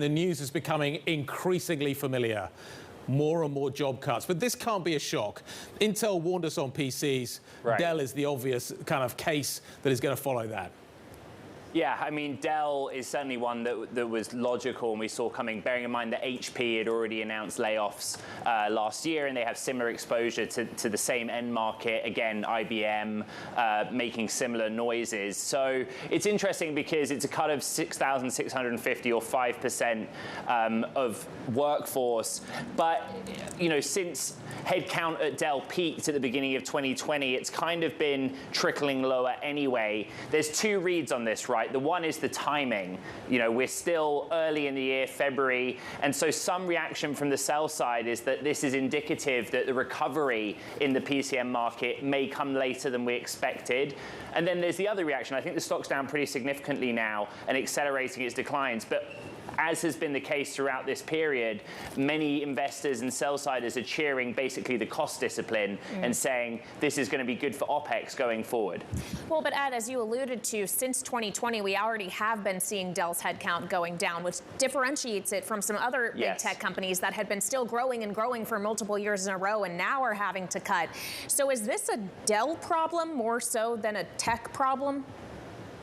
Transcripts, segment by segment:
The news is becoming increasingly familiar. More and more job cuts. But this can't be a shock. Intel warned us on PCs. Right. Dell is the obvious kind of case that is going to follow that. Yeah, I mean, Dell is certainly one that was logical and we saw coming, bearing in mind that HP had already announced layoffs last year, and they have similar exposure to the same end market. Again, IBM making similar noises. So it's interesting because it's a cut of 6,650 or 5% of workforce. But, you know, since headcount at Dell peaked at the beginning of 2020, it's kind of been trickling lower anyway. There's two reads on this, right? The one is the timing. You know, we're still early in the year, February, and so some reaction from the sell side is that this is indicative that the recovery in the PCM market may come later than we expected. And then there's the other reaction. I think the stock's down pretty significantly now and accelerating its declines. But as has been the case throughout this period, many investors and sell-siders are cheering basically the cost discipline and saying this is going to be good for OPEX going forward. Well, but Ed, as you alluded to, since 2020, we already have been seeing Dell's headcount going down, which differentiates it from some other big tech companies that had been still growing and growing for multiple years in a row and now are having to cut. So is this a Dell problem more so than a tech problem?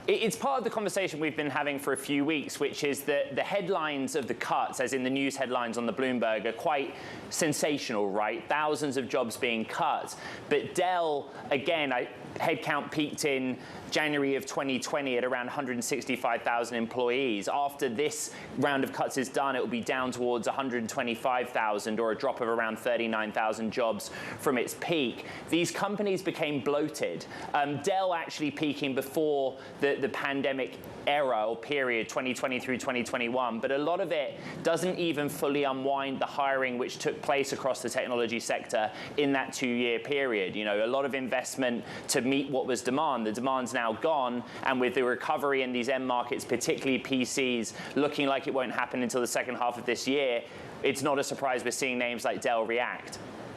It's part of the conversation we've been having for a few weeks, which is that the headlines of the cuts, as in the news headlines on the Bloomberg, are quite sensational, right? Thousands of jobs being cut. But Dell, again, headcount peaked in January of 2020 at around 165,000 employees. After this round of cuts is done, it will be down towards 125,000, or a drop of around 39,000 jobs from its peak. These companies became bloated. Dell actually peaking before the pandemic era or period, 2020 through 2021, but a lot of it doesn't even fully unwind the hiring which took place across the technology sector in that 2-year period. You know, a lot of investment to meet what was demand. The demand's now gone, and with the recovery in these end markets, particularly PCs, looking like it won't happen until the second half of this year, it's not a surprise we're seeing names like Dell react.